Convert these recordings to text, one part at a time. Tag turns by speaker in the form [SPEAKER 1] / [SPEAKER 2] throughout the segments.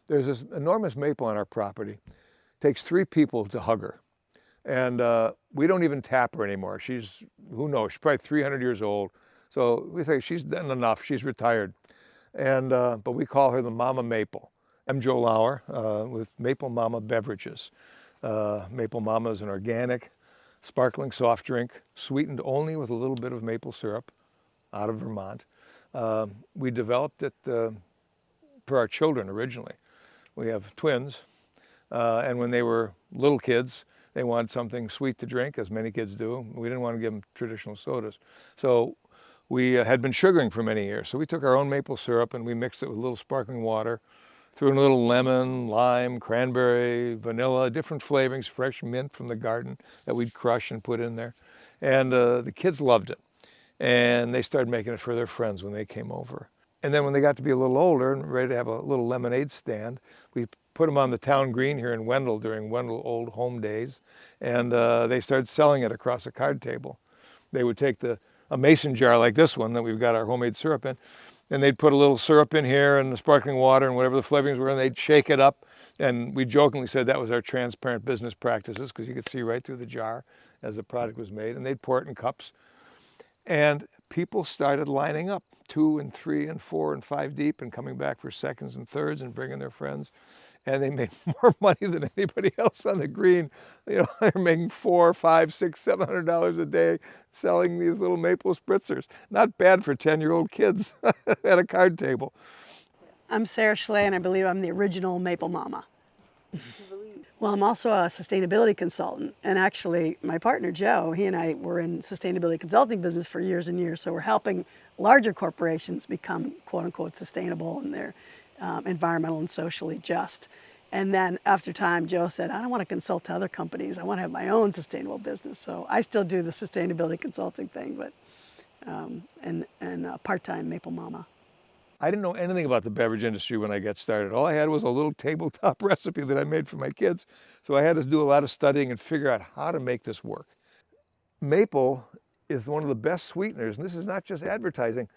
[SPEAKER 1] There's this enormous maple on our property. It takes 3 people to hug her. And we don't even tap her anymore. She's, who knows, she's probably 300 years old. So we think she's done enough, she's retired. And, but we call her the Mama Maple. I'm Joe Lauer with Maple Mama Beverages. Maple Mama is an organic, sparkling soft drink, sweetened only with a little bit of maple syrup out of Vermont. We developed it for our children originally. We have twins, and when they were little kids, they wanted something sweet to drink, as many kids do. We didn't want to give them traditional sodas. So we had been sugaring for many years. So we took our own maple syrup and we mixed it with a little sparkling water, threw in a little lemon, lime, cranberry, vanilla, different flavorings, fresh mint from the garden that we'd crush and put in there. And the kids loved it. And they started making it for their friends when they came over. And then when they got to be a little older and ready to have a little lemonade stand, we put them on the town green here in Wendell during Wendell Old Home Days. And they started selling it across a card table. They would take a mason jar like this one that we've got our homemade syrup in, and they'd put a little syrup in here and the sparkling water and whatever the flavorings were, and they'd shake it up. And we jokingly said that was our transparent business practices, because you could see right through the jar as the product was made. And they'd pour it in cups. And people started lining up 2 and 3 and 4 and 5 deep and coming back for seconds and thirds and bringing their friends. And they made more money than anybody else on the green. You know, they're making $400, $500, $600, $700 a day selling these little maple spritzers. Not bad for 10-year-old kids at a card table.
[SPEAKER 2] I'm Sarah Schley, and I believe I'm the original Maple Mama. Well, I'm also a sustainability consultant, and actually my partner Joe, he and I were in sustainability consulting business for years and years, so we're helping larger corporations become quote-unquote sustainable and they're environmental and socially just. And then after time, Joe said, I don't want to consult to other companies, I want to have my own sustainable business. So I still do the sustainability consulting thing, but part-time Maple Mama.
[SPEAKER 1] I didn't know anything about the beverage industry when I got started. All I had was a little tabletop recipe that I made for my kids. So I had to do a lot of studying and figure out how to make this work. Maple is one of the best sweeteners, and this is not just advertising.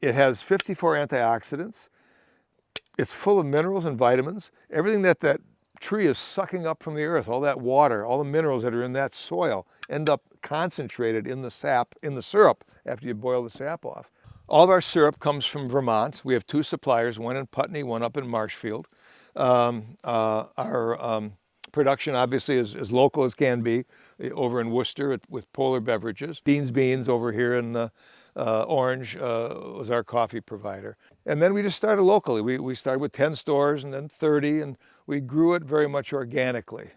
[SPEAKER 1] It has 54 antioxidants. It's full of minerals and vitamins. Everything that tree is sucking up from the earth, all that water, all the minerals that are in that soil end up concentrated in the sap, in the syrup, after you boil the sap off. All of our syrup comes from Vermont. We have 2 suppliers, one in Putney, one up in Marshfield. Our production obviously is as local as can be over in Worcester with Polar Beverages. Dean's Beans over here in Orange was our coffee provider. And then we just started locally. We started with 10 stores and then 30, and we grew it very much organically.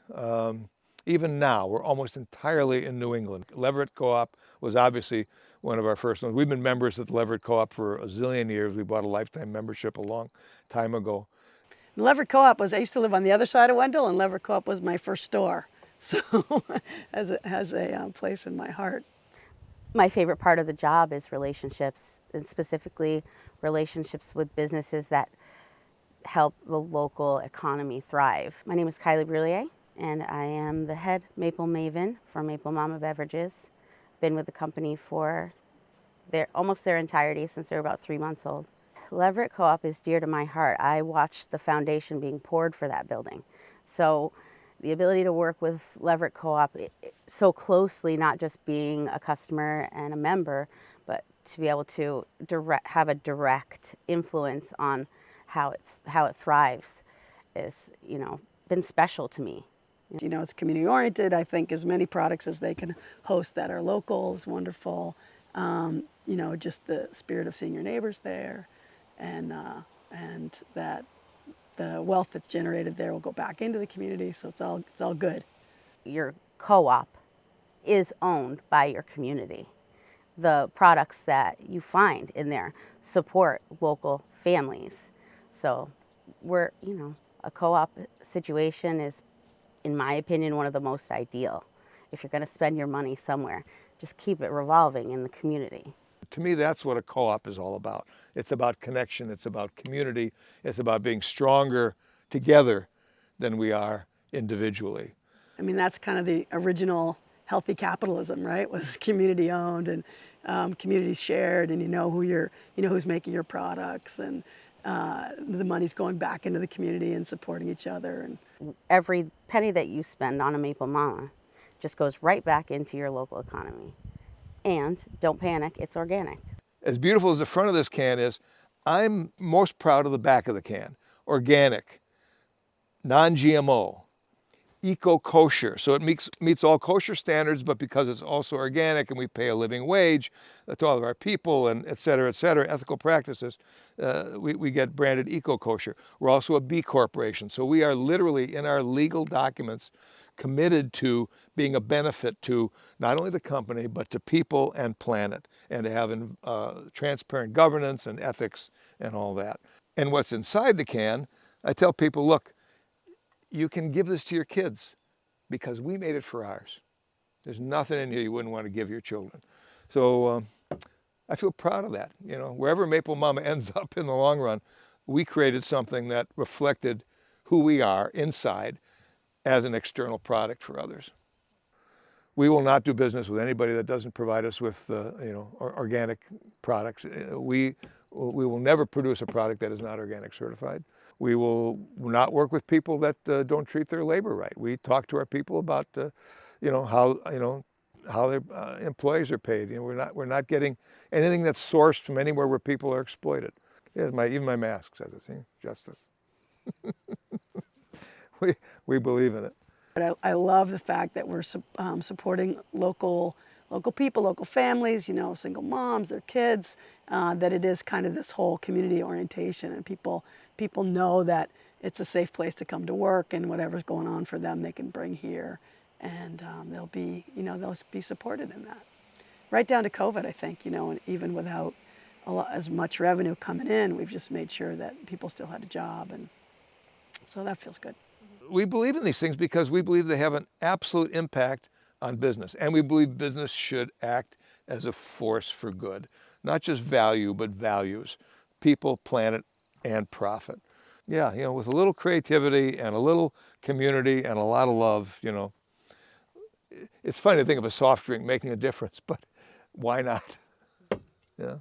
[SPEAKER 1] Even now, we're almost entirely in New England. Leverett Co-op was obviously one of our first ones. We've been members at the Leverett Co-op for a zillion years. We bought a lifetime membership a long time ago.
[SPEAKER 2] Leverett Co-op I used to live on the other side of Wendell, and Leverett Co-op was my first store. So it has a place in my heart.
[SPEAKER 3] My favorite part of the job is relationships, and specifically relationships with businesses that help the local economy thrive. My name is Kylie Brullier, and I am the head Maple Maven for Maple Mama Beverages. Been with the company for almost their entirety, since they were about 3 months old. Leverett Co-op is dear to my heart. I watched the foundation being poured for that building. So the ability to work with Leverett Co-op so closely, not just being a customer and a member, but to be able to have a direct influence on how it thrives is, been special to me.
[SPEAKER 2] You know, it's community oriented. I think as many products as they can host that are local is wonderful. Just the spirit of seeing your neighbors there, and that the wealth that's generated there will go back into the community. So it's all good.
[SPEAKER 3] Your co-op is owned by your community. The products that you find in there support local families. So a co-op situation is, in my opinion, one of the most ideal. If you're going to spend your money somewhere, just keep it revolving in the community.
[SPEAKER 1] To me, that's what a co-op is all about. It's about connection, it's about community, it's about being stronger together than we are individually.
[SPEAKER 2] I mean, that's kind of the original healthy capitalism, right? Was community owned and communities shared, and who's making your products, and the money's going back into the community and supporting each other. And
[SPEAKER 3] Every penny that you spend on a Maple Mama just goes right back into your local economy. And don't panic, it's organic.
[SPEAKER 1] As beautiful as the front of this can is, I'm most proud of the back of the can. Organic, non-GMO, eco-kosher. So it meets all kosher standards, but because it's also organic and we pay a living wage to all of our people and et cetera, ethical practices, we get branded eco-kosher. We're also a B corporation. So we are literally in our legal documents committed to being a benefit to not only the company, but to people and planet, and to having transparent governance and ethics and all that. And what's inside the can, I tell people, look, you can give this to your kids because we made it for ours. There's nothing in here you wouldn't want to give your children. So I feel proud of that. You know, wherever Maple Mama ends up in the long run, we created something that reflected who we are inside as an external product for others. We will not do business with anybody that doesn't provide us with organic products. We will never produce a product that is not organic certified. We will not work with people that don't treat their labor right. We talk to our people about how their employees are paid. You know, we're not getting anything that's sourced from anywhere where people are exploited. Yeah, even my mask says it. See, justice. We believe in it.
[SPEAKER 2] But I love the fact that we're supporting local people, local families, you know, single moms, their kids, that it is kind of this whole community orientation, and people know that it's a safe place to come to work, and whatever's going on for them, they can bring here, and they'll be supported in that. Right down to COVID, I think, you know, and even without as much revenue coming in, we've just made sure that people still had a job, and so that feels good.
[SPEAKER 1] We believe in these things because we believe they have an absolute impact on business. And we believe business should act as a force for good, not just value, but values, people, planet, and profit. Yeah, you know, with a little creativity and a little community and a lot of love, you know, it's funny to think of a soft drink making a difference, but why not? Yeah.